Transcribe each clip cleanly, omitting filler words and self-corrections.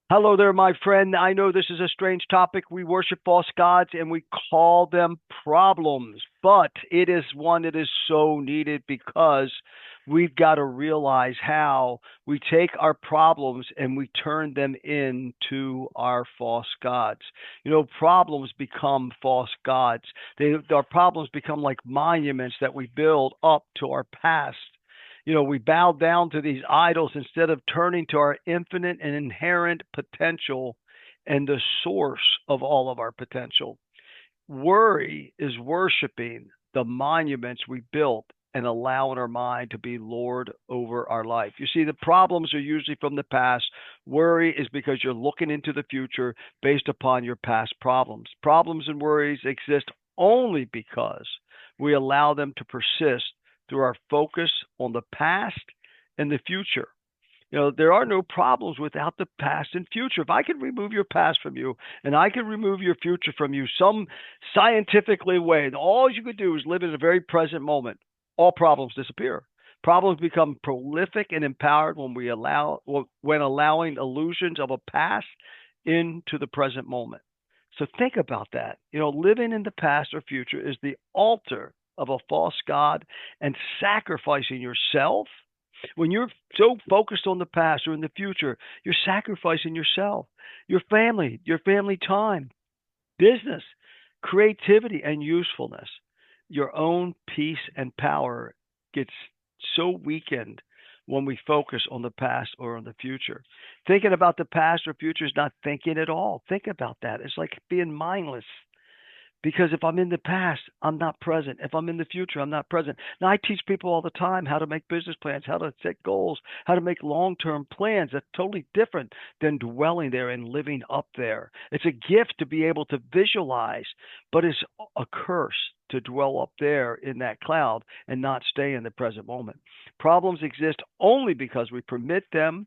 Hello there, my friend. I know this is a strange topic. We worship false gods and we call them problems, but it is one that is so needed because we've got to realize how we take our problems and we turn them into our false gods. Problems become false gods. Our problems become like monuments that we build up to our past. We bow down to these idols instead of turning to our infinite and inherent potential and the source of all of our potential. Worry is worshiping the monuments we built and allowing our mind to be Lord over our life. You see, the problems are usually from the past. Worry is because you're looking into the future based upon your past problems. Problems and worries exist only because we allow them to persist through our focus on the past and the future. There are no problems without the past and future. If I can remove your past from you and I can remove your future from you some scientifically way, and all you could do is live in the very present moment, all problems disappear. Problems become prolific and empowered when allowing illusions of a past into the present moment. So think about that. Living in the past or future is the altar of a false god and sacrificing yourself. When you're so focused on the past or in the future, you're sacrificing yourself, your family time, business, creativity, and usefulness. Your own peace and power gets so weakened when we focus on the past or on the future. Thinking about the past or future is not thinking at all. Think about that. It's like being mindless. Because if I'm in the past, I'm not present. If I'm in the future, I'm not present. Now, I teach people all the time how to make business plans, how to set goals, how to make long term plans. That's totally different than dwelling there and living up there. It's a gift to be able to visualize, but it's a curse to dwell up there in that cloud and not stay in the present moment. Problems exist only because we permit them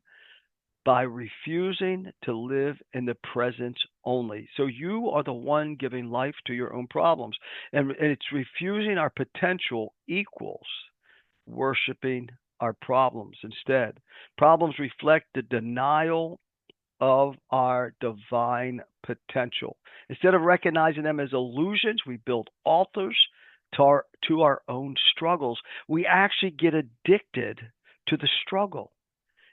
by refusing to live in the present only. So you are the one giving life to your own problems. And it's refusing our potential equals worshiping our problems instead. Problems reflect the denial of our divine potential. Instead of recognizing them as illusions, we build altars to our own struggles. We actually get addicted to the struggle.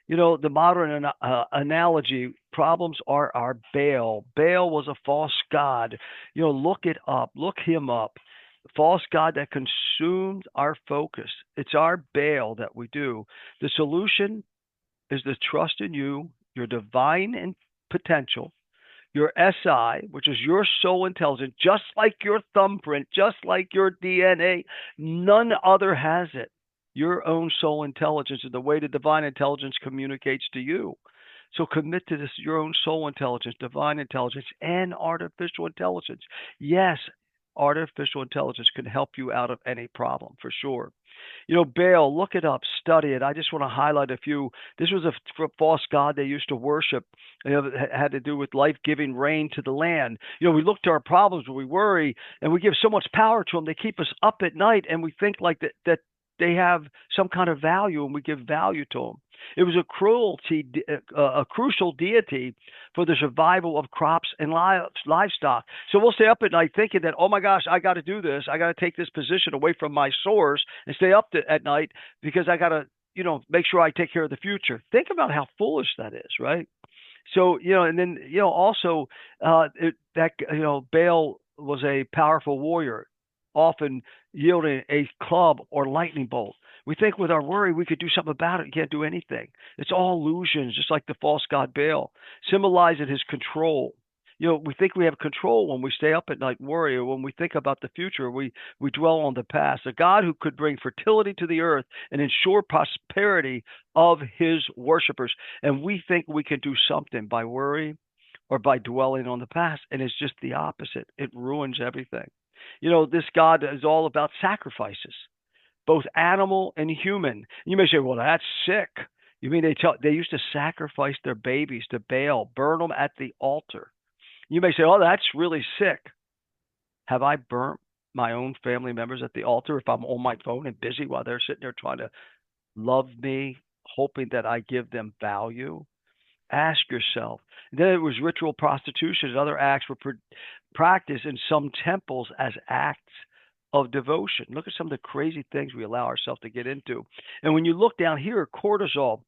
The modern analogy, problems are our Baal. Baal was a false god. Look it up, look him up. False god that consumed our focus. It's our Baal that we do. The solution is the trust in you, your divine potential, your SI, which is your soul intelligence, just like your thumbprint, just like your DNA. None other has it. Your own soul intelligence is the way the divine intelligence communicates to you. So commit to this, your own soul intelligence, divine intelligence, and artificial intelligence. Yes, artificial intelligence can help you out of any problem for sure. Baal, look it up, study it. I just want to highlight a few. This was a false god they used to worship. It had to do with life giving rain to the land. We look to our problems, we worry, and we give so much power to them. They keep us up at night, and we think like that they have some kind of value, and we give value to them. It was a crucial deity for the survival of crops and livestock. So we'll stay up at night thinking that, oh my gosh, I got to do this. I got to take this position away from my source and stay up at night because I got to, make sure I take care of the future. Think about how foolish that is, right? So, and then, also, Baal was a powerful warrior, often yielding a club or lightning bolt. We think with our worry we could do something about it. You can't do anything. It's all illusions, just like the false god Baal, symbolizing his control. We think we have control when we stay up at night and worry, or when we think about the future, we dwell on the past. A God who could bring fertility to the earth and ensure prosperity of his worshipers. And we think we can do something by worry or by dwelling on the past. And it's just the opposite. It ruins everything. This God is all about sacrifices, both animal and human. You may say, well, that's sick. You mean they used to sacrifice their babies to Baal, burn them at the altar. You may say, oh, that's really sick. Have I burnt my own family members at the altar if I'm on my phone and busy while they're sitting there trying to love me, hoping that I give them value? Ask yourself. Then it was ritual prostitution and other acts were practiced in some temples as acts of devotion. Look at some of the crazy things we allow ourselves to get into. And when you look down here, cortisol,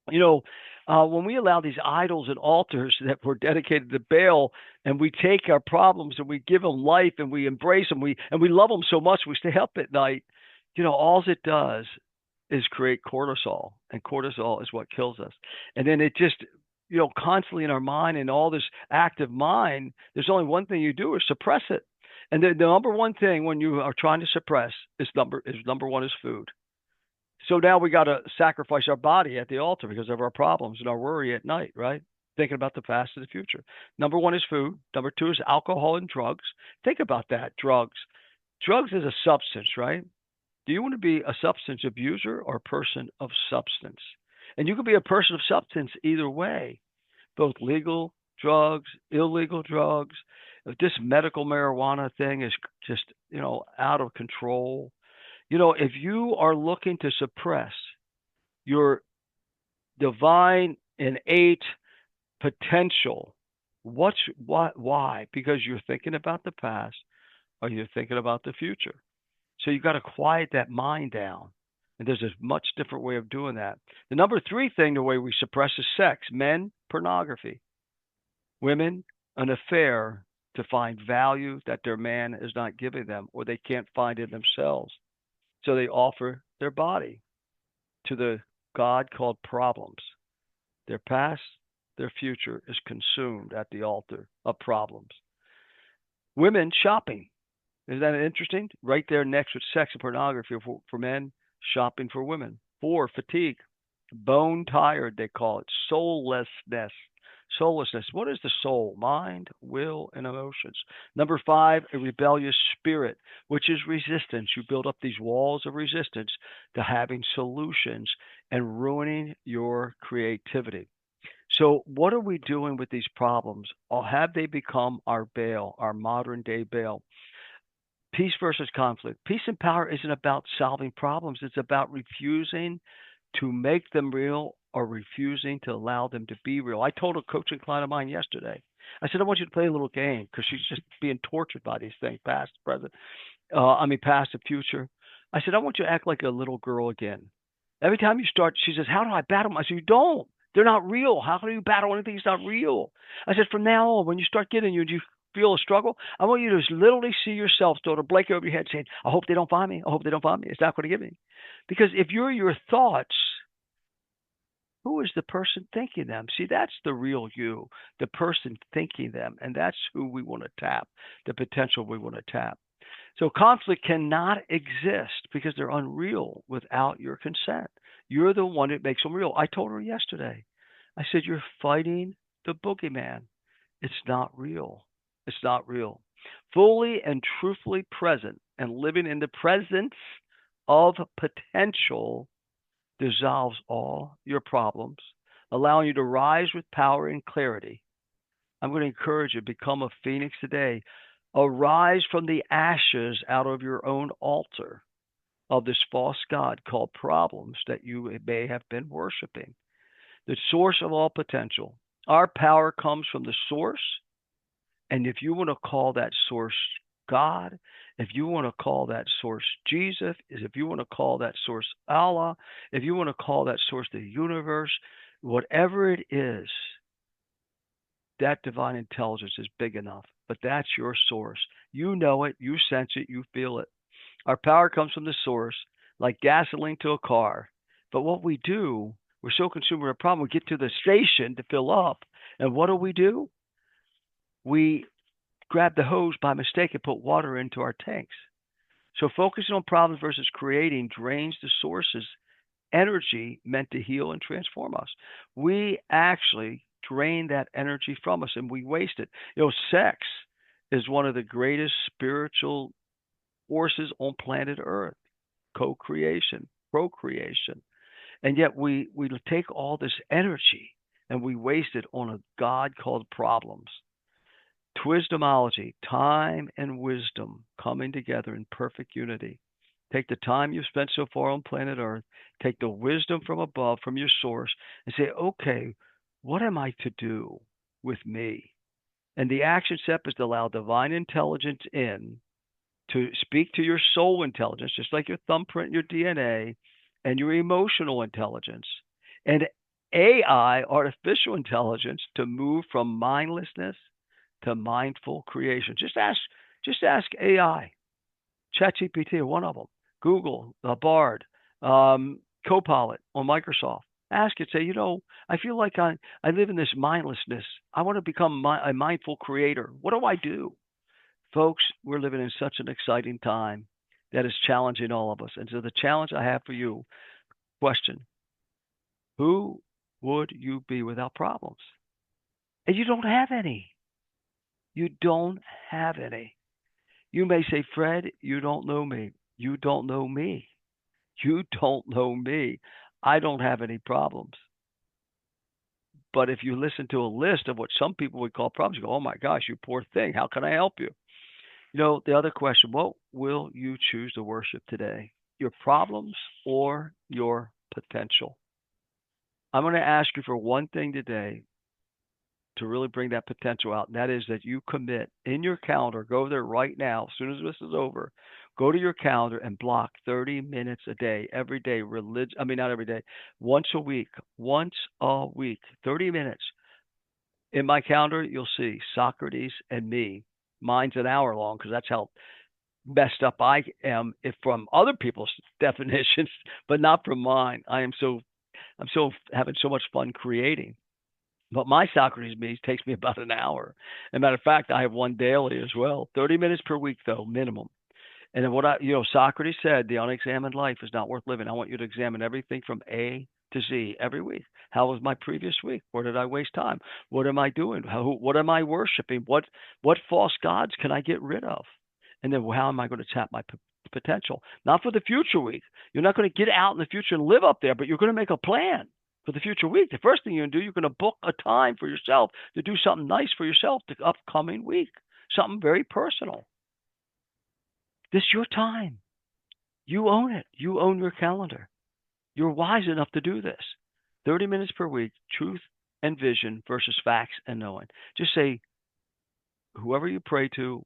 you know, when we allow these idols and altars that were dedicated to Baal, and we take our problems and we give them life and we embrace them, we love them so much we stay up at night. All it does is create cortisol, and cortisol is what kills us. And then it just, constantly in our mind and all this active mind, there's only one thing you do is suppress it. And the number one thing when you are trying to suppress is number one is food. So now we got to sacrifice our body at the altar because of our problems and our worry at night, right? Thinking about the past and the future. Number one is food. Number two is alcohol and drugs. Think about that. Drugs. Drugs is a substance, right? Do you want to be a substance abuser or a person of substance? And you can be a person of substance either way, both legal drugs, illegal drugs. This medical marijuana thing is just, out of control. If you are looking to suppress your divine innate potential, why? Because you're thinking about the past or you're thinking about the future. So you've got to quiet that mind down. And there's a much different way of doing that. The number three thing, the way we suppress is sex. Men, pornography. Women, an affair to find value that their man is not giving them or they can't find it themselves. So they offer their body to the God called problems. Their past, their future is consumed at the altar of problems. Women shopping. Isn't that interesting? Right there next with sex and pornography for men, shopping for women. 4, fatigue. Bone tired, they call it. Soullessness. Soullessness. What is the soul? Mind, will, and emotions. Number 5, a rebellious spirit, which is resistance. You build up these walls of resistance to having solutions and ruining your creativity. So, what are we doing with these problems? Or have they become our Baal, our modern day Baal? Peace versus conflict. Peace and power isn't about solving problems. It's about refusing to make them real or refusing to allow them to be real. I told a coaching client of mine yesterday, I said, I want you to play a little game because she's just being tortured by these things, past, present, past and future. I said, I want you to act like a little girl again. Every time you start, she says, how do I battle them? I said, you don't. They're not real. How can you battle anything that's not real? I said, from now on, when you start getting you feel a struggle, I want you to literally see yourself throw a blanket over your head saying, I hope they don't find me. I hope they don't find me. It's not going to get me. Because if you're your thoughts, who is the person thinking them? See, that's the real you, the person thinking them. And that's who we want to tap, the potential we want to tap. So conflict cannot exist because they're unreal without your consent. You're the one that makes them real. I told her yesterday, I said, you're fighting the boogeyman. It's not real. It's not real. Fully and truthfully present and living in the presence of potential dissolves all your problems, allowing you to rise with power and clarity. I'm going to encourage you to become a phoenix today. Arise from the ashes out of your own altar of this false god called problems that you may have been worshiping. The source of all potential. Our power comes from the source. And if you want to call that source God, if you want to call that source Jesus, if you want to call that source Allah, if you want to call that source the universe, whatever it is, that divine intelligence is big enough. But that's your source. You know it, you sense it, you feel it. Our power comes from the source, like gasoline to a car. But what we do, we're so consumed with a problem, we get to the station to fill up. And what do? We grab the hose by mistake and put water into our tanks. So focusing on problems versus creating drains the source's energy meant to heal and transform us. We actually drain that energy from us and we waste it. Sex is one of the greatest spiritual forces on planet Earth. Co-creation, procreation. And yet we take all this energy and we waste it on a God called problems. Twisdomology, time and wisdom coming together in perfect unity. Take the time you've spent so far on planet Earth, take the wisdom from above, from your source, and say, okay, What am I to do with me? And the action step is to allow divine intelligence in to speak to your soul intelligence, just like your thumbprint, your DNA, and your emotional intelligence, and AI, artificial intelligence, to move from mindlessness to mindful creation. Just ask AI, ChatGPT, one of them, Google, Bard, Copilot on Microsoft. Ask it, say, I feel like I live in this mindlessness. I want to become a mindful creator. What do I do? Folks, we're living in such an exciting time that is challenging all of us. And so the challenge I have for you, question, who would you be without problems? And you don't have any. You don't have any. You may say, Fred, you don't know me. You don't know me. You don't know me. I don't have any problems. But if you listen to a list of what some people would call problems, you go, oh my gosh, you poor thing. How can I help you? The other question, what will you choose to worship today? Your problems or your potential? I'm going to ask you for one thing today to really bring that potential out, and that is that you commit in your calendar, go there right now, as soon as this is over, go to your calendar and block 30 minutes a day, every day, not every day, once a week, 30 minutes. In my calendar, you'll see Socrates and me. Mine's an hour long because that's how messed up I am if from other people's definitions, but not from mine. I'm so having so much fun creating. But my Socrates meetings takes me about an hour. As a matter of fact, I have one daily as well. 30 minutes per week though, minimum. And then Socrates said, the unexamined life is not worth living. I want you to examine everything from A to Z every week. How was my previous week? Where did I waste time? What am I doing? What am I worshiping? What false gods can I get rid of? And then how am I going to tap my potential? Not for the future week. You're not going to get out in the future and live up there, but you're going to make a plan for the future week. The first thing you're going to do, you're going to book a time for yourself to do something nice for yourself the upcoming week, something very personal. This is your time. You own it. You own your calendar. You're wise enough to do this. 30 minutes per week, truth and vision versus facts and knowing. Just say, whoever you pray to,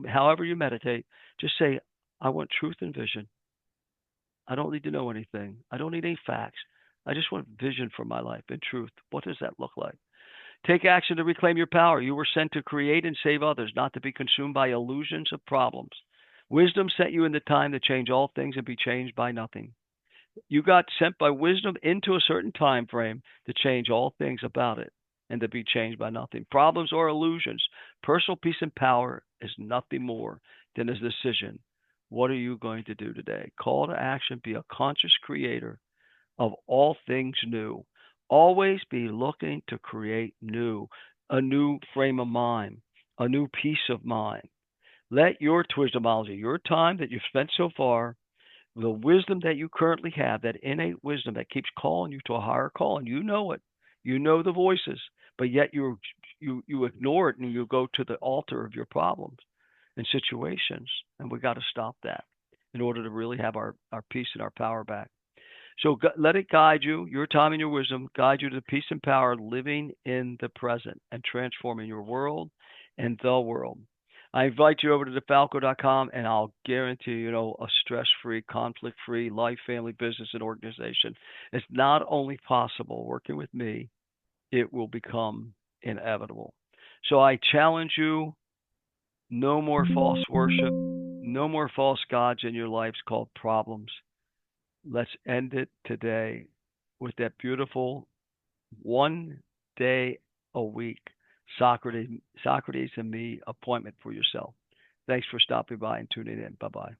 however you meditate, just say, I want truth and vision. I don't need to know anything. I don't need any facts. I just want vision for my life and truth. What does that look like? Take action to reclaim your power. You were sent to create and save others, not to be consumed by illusions of problems. Wisdom sent you in the time to change all things and be changed by nothing. You got sent by wisdom into a certain time frame to change all things about it and to be changed by nothing. Problems or illusions. Personal peace and power is nothing more than a decision. What are you going to do today? Call to action. Be a conscious creator of all things new. Always be looking to create new, a new frame of mind, a new peace of mind. Let your Twisdomology, your time that you've spent so far, the wisdom that you currently have, that innate wisdom that keeps calling you to a higher call, and you know it, you know the voices, but yet you ignore it and you go to the altar of your problems and situations, and we got to stop that in order to really have our peace and our power back. So let it guide you, your time and your wisdom, guide you to peace and power, living in the present and transforming your world and the world. I invite you over to defalco.com, and I'll guarantee a stress-free, conflict-free life, family, business, and organization. It's not only possible working with me, it will become inevitable. So I challenge you, no more false worship, no more false gods in your lives called problems. Let's end it today with that beautiful one day a week Socrates and me appointment for yourself. Thanks for stopping by and tuning in. Bye-bye.